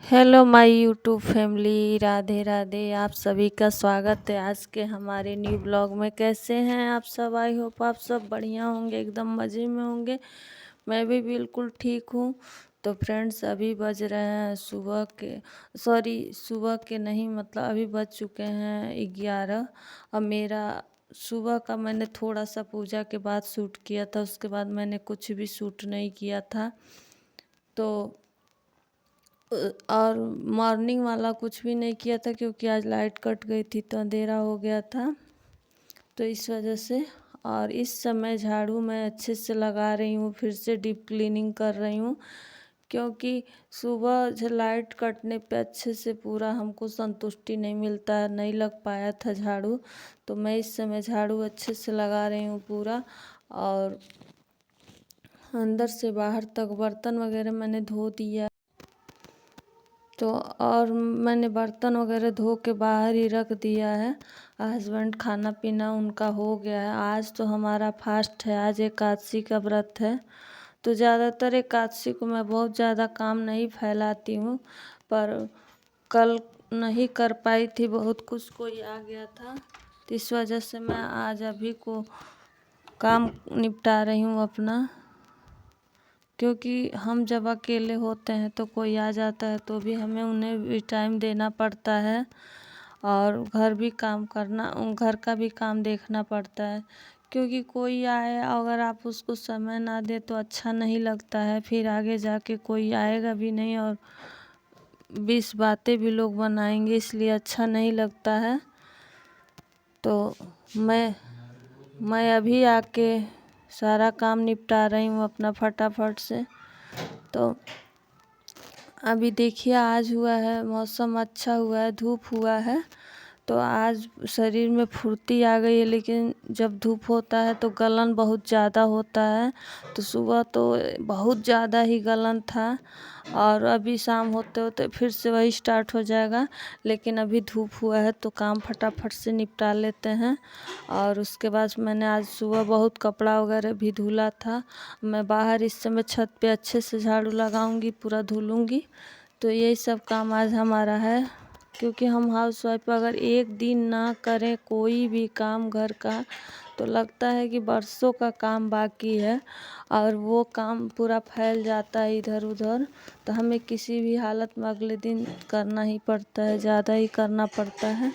Hello my YouTube family, Radhe Radhe. आप सभी का स्वागत है आज के हमारे न्यू ब्लॉग में। कैसे हैं आप सब? आई होप आप सब बढ़िया होंगे, एकदम मज़े में होंगे। मैं भी बिल्कुल ठीक हूँ। तो फ्रेंड्स, अभी बज रहे हैं सुबह के नहीं, मतलब अभी बज चुके हैं 11। अब मेरा सुबह का मैंने थोड़ा सा पूजा के बाद शूट किया था, उसके बाद मैंने कुछ भी शूट नहीं किया था। तो और मॉर्निंग वाला कुछ भी नहीं किया था, क्योंकि आज लाइट कट गई थी तो अंधेरा हो गया था, तो इस वजह से। और इस समय झाड़ू मैं अच्छे से लगा रही हूँ, फिर से डीप क्लीनिंग कर रही हूँ, क्योंकि सुबह जो लाइट कटने पे अच्छे से पूरा हमको संतुष्टि नहीं मिलता है, नहीं लग पाया था झाड़ू। तो मैं इस समय झाड़ू अच्छे से लगा रही हूँ पूरा, और अंदर से बाहर तक बर्तन वगैरह मैंने धो दिया। तो और मैंने बर्तन वगैरह धो के बाहर ही रख दिया है। हस्बैंड खाना पीना उनका हो गया है। आज तो हमारा फास्ट है, आज एकादशी का व्रत है। तो ज़्यादातर एकादशी को मैं बहुत ज़्यादा काम नहीं फैलाती हूँ, पर कल नहीं कर पाई थी, बहुत कुछ कोई आ गया था, तो इस वजह से मैं आज अभी को काम निपटा रही हूँ अपना। क्योंकि हम जब अकेले होते हैं तो कोई आ जाता है तो भी हमें उन्हें भी टाइम देना पड़ता है, और घर का भी काम देखना पड़ता है। क्योंकि कोई आए, अगर आप उसको समय ना दे तो अच्छा नहीं लगता है, फिर आगे जाके कोई आएगा भी नहीं और 20 बातें भी लोग बनाएंगे, इसलिए अच्छा नहीं लगता है। तो मैं अभी आके सारा काम निपटा रही हूँ अपना फटाफट से। तो अभी देखिए, आज हुआ है, मौसम अच्छा हुआ है, धूप हुआ है, तो आज शरीर में फुर्ती आ गई है। लेकिन जब धूप होता है तो गलन बहुत ज़्यादा होता है, तो सुबह तो बहुत ज़्यादा ही गलन था, और अभी शाम होते होते फिर से वही स्टार्ट हो जाएगा। लेकिन अभी धूप हुआ है तो काम फटाफट से निपटा लेते हैं। और उसके बाद मैंने आज सुबह बहुत कपड़ा वगैरह भी धुला था। मैं बाहर इस समय छत पे अच्छे से झाड़ू लगाऊंगी, पूरा धुलूंगी। तो यही सब काम आज हमारा है, क्योंकि हम हाउस वाइफ अगर एक दिन ना करें कोई भी काम घर का, तो लगता है कि बरसों का काम बाकी है, और वो काम पूरा फैल जाता है इधर उधर। तो हमें किसी भी हालत में अगले दिन करना ही पड़ता है, ज़्यादा ही करना पड़ता है।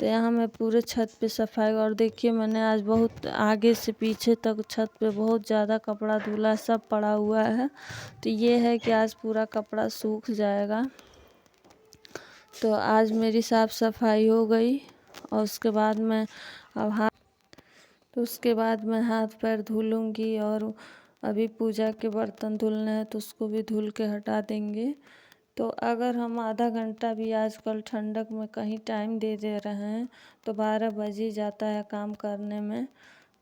तो यहाँ मैं पूरे छत पे सफाई, और देखिए मैंने आज बहुत आगे से पीछे तक छत पे बहुत ज़्यादा कपड़ा धुला, सब पड़ा हुआ है। तो ये है कि आज पूरा कपड़ा सूख जाएगा। तो आज मेरी साफ़ सफाई हो गई, और उसके बाद मैं हाथ पैर धुलूँगी, और अभी पूजा के बर्तन धुलने हैं तो उसको भी धुल के हटा देंगे। तो अगर हम आधा घंटा भी आजकल ठंडक में कहीं टाइम दे रहे हैं तो 12 बज ही जाता है काम करने में।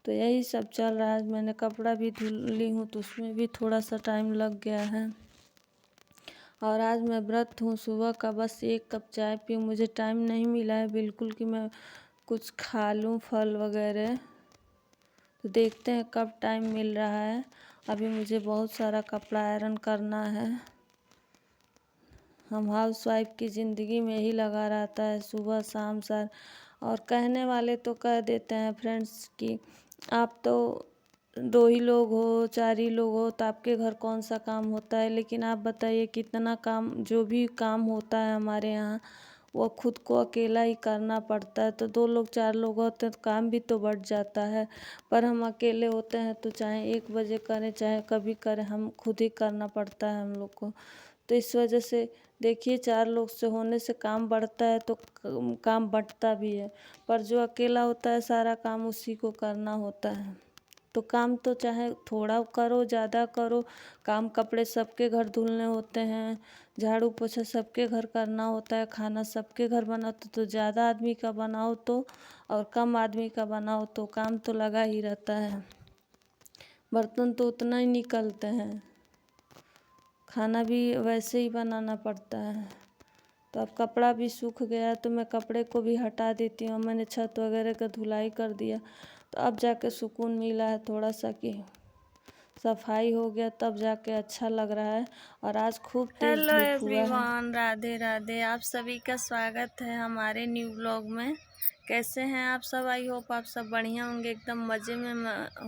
तो यही सब चल रहा है। मैंने कपड़ा भी धुल ली हूँ तो उसमें भी थोड़ा सा टाइम लग गया है। और आज मैं व्रत हूँ, सुबह का बस 1 कप चाय पीऊँ, मुझे टाइम नहीं मिला है बिल्कुल कि मैं कुछ खा लूँ फल वगैरह। तो देखते हैं कब टाइम मिल रहा है। अभी मुझे बहुत सारा कपड़ा आयरन करना है। हम हाउस वाइफ की ज़िंदगी में ही लगा रहता है सुबह शाम सर। और कहने वाले तो कह देते हैं फ्रेंड्स कि आप तो 2 ही लोग हो, 4 ही लोग हो, तो आपके घर कौन सा काम होता है। लेकिन आप बताइए, कितना काम, जो भी काम होता है हमारे यहाँ, वो खुद को अकेला ही करना पड़ता है। तो 2 लोग 4 लोग होते हैं तो काम भी तो बढ़ जाता है, पर हम अकेले होते हैं तो चाहे 1 बजे करें चाहे कभी करें, हम खुद ही करना पड़ता है हम लोग को। तो इस वजह से देखिए 4 लोग से होने से काम बढ़ता है तो काम बँटता भी है, पर जो अकेला होता है सारा काम उसी को करना होता है। तो काम तो चाहे थोड़ा करो ज़्यादा करो, काम कपड़े सबके घर धुलने होते हैं, झाड़ू पोछा सबके घर करना होता है, खाना सबके घर बनाओ तो ज़्यादा आदमी का बनाओ तो और कम आदमी का बनाओ तो काम तो लगा ही रहता है। बर्तन तो उतना ही निकलते हैं, खाना भी वैसे ही बनाना पड़ता है। तो अब कपड़ा भी सूख गया तो मैं कपड़े को भी हटा देती हूँ। मैंने छत वगैरह का धुलाई कर दिया तो अब जाके सुकून मिला है थोड़ा सा कि सफाई हो गया, तब जाके अच्छा लग रहा है। और आज खूब तेज हेलो धूप हुआ है। एवरीवन, राधे राधे। आप सभी का स्वागत है हमारे न्यू व्लॉग में। कैसे हैं आप सब? आई होप आप सब बढ़िया होंगे, एकदम मज़े में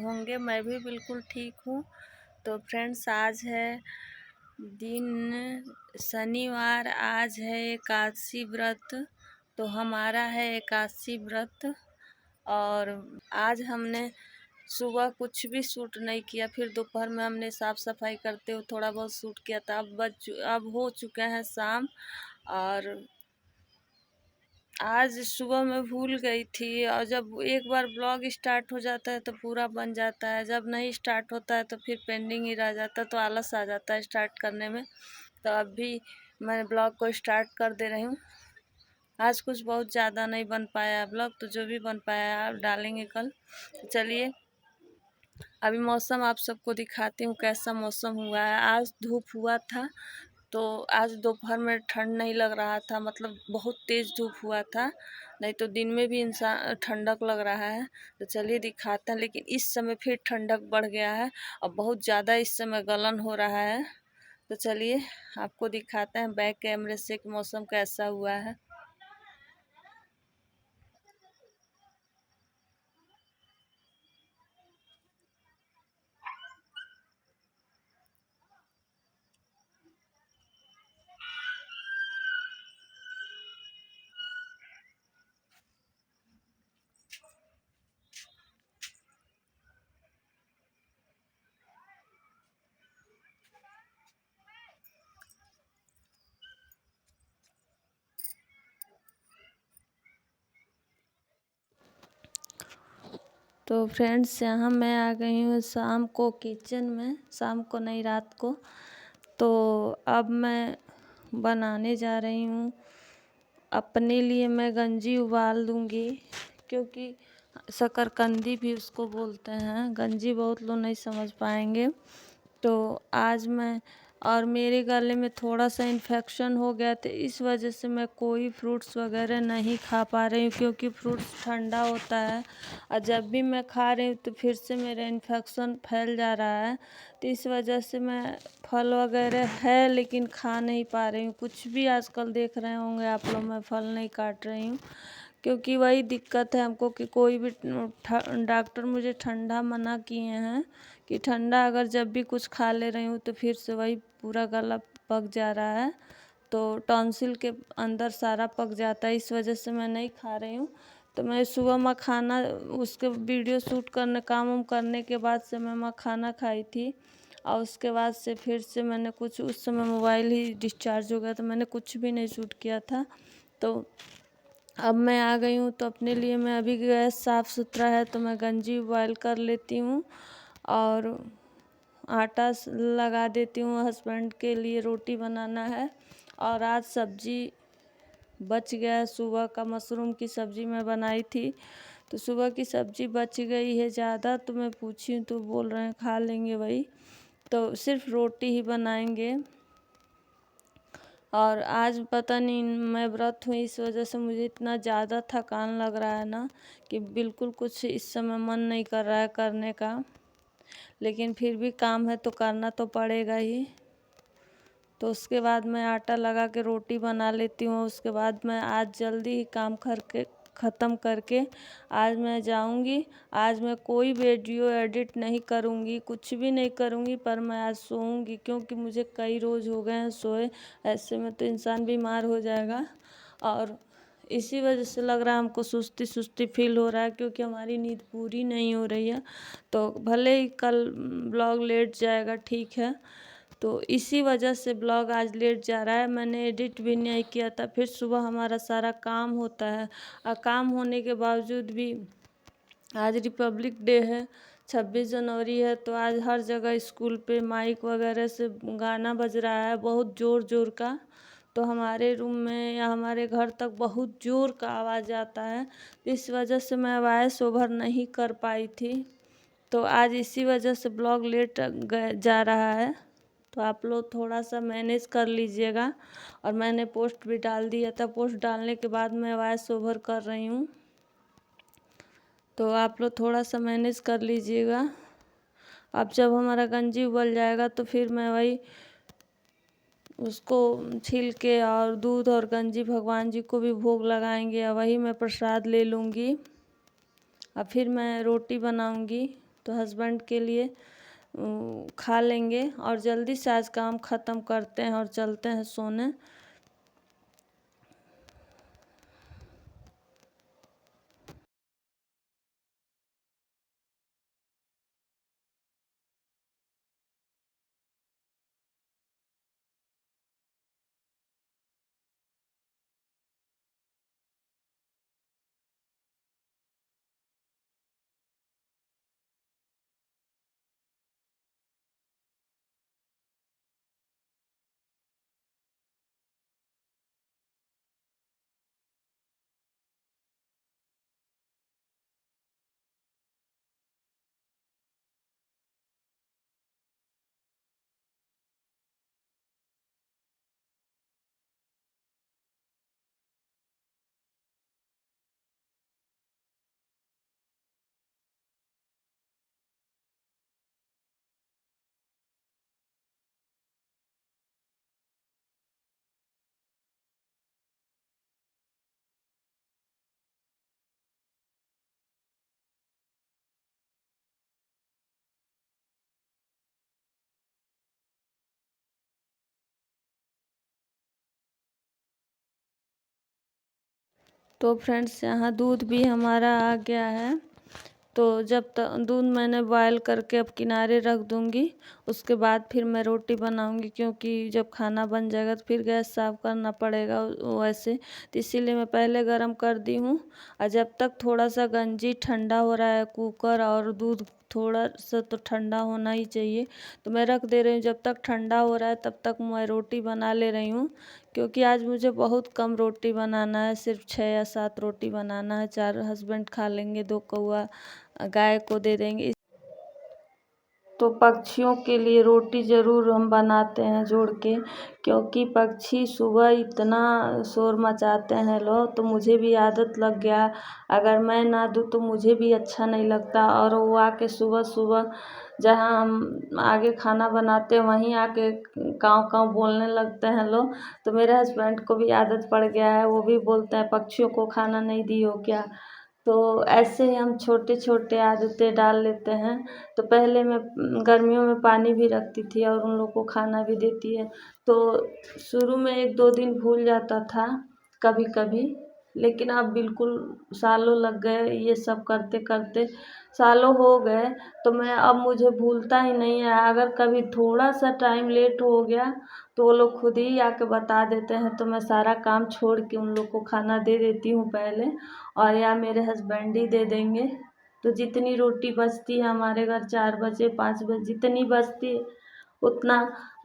होंगे। मैं भी बिल्कुल ठीक हूँ। तो फ्रेंड्स, आज है दिन शनिवार, आज है एकादशी व्रत। तो हमारा है एकादशी व्रत और आज हमने सुबह कुछ भी शूट नहीं किया, फिर दोपहर में हमने साफ़ सफाई करते हुए थोड़ा बहुत शूट किया था। अब हो चुके हैं शाम। और आज सुबह मैं भूल गई थी, और जब एक बार ब्लॉग स्टार्ट हो जाता है तो पूरा बन जाता है, जब नहीं स्टार्ट होता है तो फिर पेंडिंग ही रह जाता है, तो आलस आ जाता है स्टार्ट करने में। तो अभी मैं ब्लॉग को स्टार्ट कर दे रही हूँ। आज कुछ बहुत ज़्यादा नहीं बन पाया है ब्लॉग, तो जो भी बन पाया है आप डालेंगे कल। चलिए अभी मौसम आप सबको दिखाती हूँ कैसा मौसम हुआ है। आज धूप हुआ था, तो आज दोपहर में ठंड नहीं लग रहा था, मतलब बहुत तेज़ धूप हुआ था, नहीं तो दिन में भी इंसान ठंडक लग रहा है। तो चलिए दिखाते हैं, लेकिन इस समय फिर ठंडक बढ़ गया है और बहुत ज़्यादा इस समय गलन हो रहा है। तो चलिए आपको दिखाते हैं बैक कैमरे से कि मौसम कैसा हुआ है। तो फ्रेंड्स यहाँ मैं आ गई हूँ शाम को किचन में, शाम को नहीं रात को। तो अब मैं बनाने जा रही हूँ, अपने लिए मैं गंजी उबाल दूँगी, क्योंकि शकरकंदी भी उसको बोलते हैं, गंजी बहुत लोग नहीं समझ पाएंगे। तो आज मैं, और मेरे गले में थोड़ा सा इन्फेक्शन हो गया था, इस वजह से मैं कोई फ्रूट्स वगैरह नहीं खा पा रही हूँ, क्योंकि फ्रूट्स ठंडा होता है और जब भी मैं खा रही हूँ तो फिर से मेरा इन्फेक्शन फैल जा रहा है। तो इस वजह से मैं फल वगैरह है लेकिन खा नहीं पा रही हूँ। कुछ भी आजकल देख रहे होंगे आप लोग, मैं फल नहीं काट रही हूँ, क्योंकि वही दिक्कत है हमको कि कोई भी डॉक्टर मुझे ठंडा मना किए हैं कि ठंडा अगर जब भी कुछ खा ले रही हूँ तो फिर से वही पूरा गला पक जा रहा है, तो टॉन्सिल के अंदर सारा पक जाता है, इस वजह से मैं नहीं खा रही हूँ। तो मैं सुबह मखाना, उसके वीडियो शूट करने काम वाम करने के बाद से मैं मखाना खाई थी, और उसके बाद से फिर से मैंने कुछ, उस समय मोबाइल ही डिस्चार्ज हो गया था, मैंने कुछ भी नहीं शूट किया था। तो अब मैं आ गई हूँ, तो अपने लिए मैं अभी गैस साफ़ सुथरा है तो मैं गंजी बॉयल कर लेती हूँ और आटा लगा देती हूँ। हस्बैंड के लिए रोटी बनाना है, और आज सब्जी बच गया है, सुबह का मशरूम की सब्ज़ी मैं बनाई थी, तो सुबह की सब्ज़ी बच गई है ज़्यादा, तो मैं पूछी तो बोल रहे हैं खा लेंगे वही, तो सिर्फ रोटी ही बनाएंगे। और आज पता नहीं, मैं व्रत हूँ इस वजह से मुझे इतना ज़्यादा थकान लग रहा है ना कि बिल्कुल कुछ इस समय मन नहीं कर रहा है करने का, लेकिन फिर भी काम है तो करना तो पड़ेगा ही। तो उसके बाद मैं आटा लगा के रोटी बना लेती हूँ। उसके बाद मैं आज जल्दी ही काम करके ख़त्म करके आज मैं जाऊँगी। आज मैं कोई वीडियो एडिट नहीं करूँगी, कुछ भी नहीं करूँगी, पर मैं आज सोऊंगी, क्योंकि मुझे कई रोज़ हो गए हैं सोए, ऐसे में तो इंसान बीमार हो जाएगा। और इसी वजह से लग रहा है हमको सुस्ती सुस्ती फील हो रहा है, क्योंकि हमारी नींद पूरी नहीं हो रही है। तो भले ही कल ब्लॉग लेट जाएगा, ठीक है, तो इसी वजह से ब्लॉग आज लेट जा रहा है। मैंने एडिट भी नहीं किया था, फिर सुबह हमारा सारा काम होता है, और काम होने के बावजूद भी आज रिपब्लिक डे है, 26 जनवरी है, तो आज हर जगह स्कूल पे माइक वगैरह से गाना बज रहा है बहुत ज़ोर ज़ोर का। तो हमारे रूम में या हमारे घर तक बहुत ज़ोर का आवाज़ आता है, इस वजह से मैं वॉइस ओवर नहीं कर पाई थी। तो आज इसी वजह से ब्लॉग लेट जा रहा है, तो आप लोग थोड़ा सा मैनेज कर लीजिएगा। और मैंने पोस्ट भी डाल दिया था, पोस्ट डालने के बाद मैं वॉइस ओवर कर रही हूँ, तो आप लोग थोड़ा सा मैनेज कर लीजिएगा। अब जब हमारा गंजी उबल जाएगा तो फिर मैं वही उसको छील के और दूध और गंजी भगवान जी को भी भोग लगाएंगे, और वही मैं प्रसाद ले लूँगी। और फिर मैं रोटी बनाऊँगी तो हस्बैंड के लिए खा लेंगे, और जल्दी से आज काम ख़त्म करते हैं और चलते हैं सोने। तो फ्रेंड्स, यहाँ दूध भी हमारा आ गया है। तो जब तक दूध मैंने बॉयल करके अब किनारे रख दूँगी, उसके बाद फिर मैं रोटी बनाऊँगी, क्योंकि जब खाना बन जाएगा तो फिर गैस साफ़ करना पड़ेगा वैसे, तो इसीलिए मैं पहले गरम कर दी हूँ। और जब तक थोड़ा सा गंजी ठंडा हो रहा है, कुकर और दूध थोड़ा सा तो ठंडा होना ही चाहिए, तो मैं रख दे रही हूँ। जब तक ठंडा हो रहा है तब तक मैं रोटी बना ले रही हूँ, क्योंकि आज मुझे बहुत कम रोटी बनाना है, सिर्फ 6 या 7 रोटी बनाना है। 4 हस्बैंड खा लेंगे, 2 कौआ गाय को दे देंगे। तो पक्षियों के लिए रोटी ज़रूर हम बनाते हैं जोड़ के, क्योंकि पक्षी सुबह इतना शोर मचाते हैं लोग, तो मुझे भी आदत लग गया। अगर मैं ना दूँ तो मुझे भी अच्छा नहीं लगता, और वो आके सुबह सुबह जहाँ हम आगे खाना बनाते हैं वहीं आके काँव काँव बोलने लगते हैं लोग। तो मेरे हस्बैंड को भी आदत पड़ गया है, वो भी बोलते हैं पक्षियों को खाना नहीं दी हो क्या। तो ऐसे ही हम छोटे छोटे आदतें डाल लेते हैं। तो पहले मैं गर्मियों में पानी भी रखती थी और उन लोग को खाना भी देती है। तो शुरू में 1-2 दिन भूल जाता था कभी कभी, लेकिन अब बिल्कुल सालों लग गए ये सब करते करते, सालों हो गए। तो मैं अब मुझे भूलता ही नहीं है। अगर कभी थोड़ा सा टाइम लेट हो गया तो वो लोग खुद ही आके बता देते हैं, तो मैं सारा काम छोड़ के उन लोग को खाना दे देती हूँ पहले, और या मेरे हस्बैंड ही दे देंगे। तो जितनी रोटी बचती है हमारे घर 4 बजे 5 बजे जितनी बचती है उतना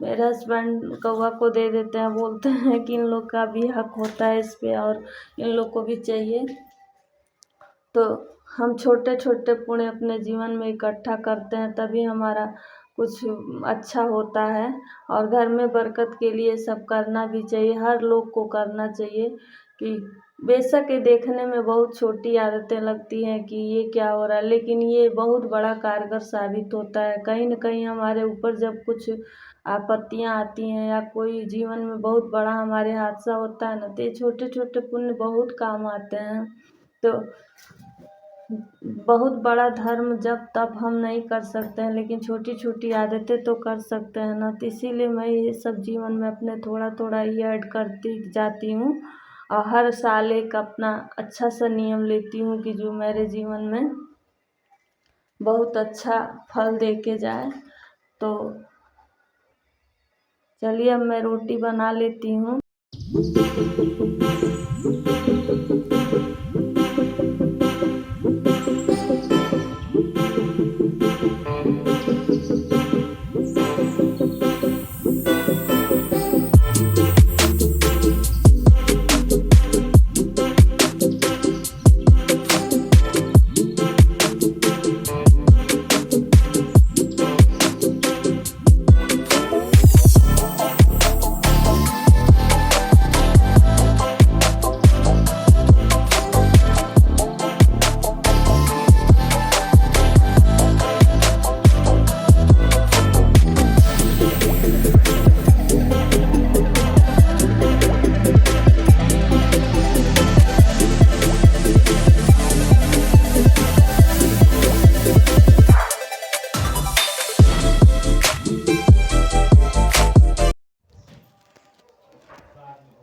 मेरे हस्बैंड कौवा को दे देते हैं। बोलते हैं कि इन लोग का भी हक होता है इस पे, और इन लोग को भी चाहिए। तो हम छोटे छोटे पुण्य अपने जीवन में इकट्ठा करते हैं, तभी हमारा कुछ अच्छा होता है। और घर में बरकत के लिए सब करना भी चाहिए, हर लोग को करना चाहिए। कि बेशक ये देखने में बहुत छोटी आदतें लगती हैं कि ये क्या हो रहा है, लेकिन ये बहुत बड़ा कारगर साबित होता है। कहीं न कहीं हमारे ऊपर जब कुछ आपत्तियाँ आती हैं या कोई जीवन में बहुत बड़ा हमारे हादसा होता है ना, तो ये छोटे छोटे पुण्य बहुत काम आते हैं। तो बहुत बड़ा धर्म जप तप हम नहीं कर सकते हैं, लेकिन छोटी छोटी आदतें तो कर सकते हैं ना। तो इसीलिए मैं ये सब जीवन में अपने थोड़ा थोड़ा ही ऐड करती जाती हूँ। और हर साल एक अपना अच्छा सा नियम लेती हूँ कि जो मेरे जीवन में बहुत अच्छा फल दे के जाए। तो चलिए अब मैं रोटी बना लेती हूँ।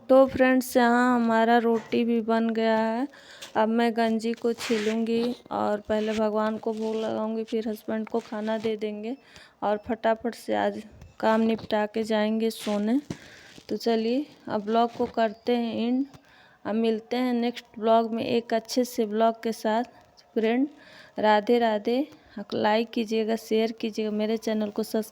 तो फ्रेंड्स यहाँ हमारा रोटी भी बन गया है। अब मैं गंजी को छीलूँगी और पहले भगवान को भोग लगाऊंगी, फिर हस्बैंड को खाना दे देंगे और फटाफट से आज काम निपटा के जाएंगे सोने। तो चलिए अब ब्लॉग को करते हैं एंड। अब मिलते हैं नेक्स्ट ब्लॉग में एक अच्छे से ब्लॉग के साथ। फ्रेंड राधे राधे। लाइक कीजिएगा, शेयर कीजिएगा, मेरे चैनल को सब्सक्राइब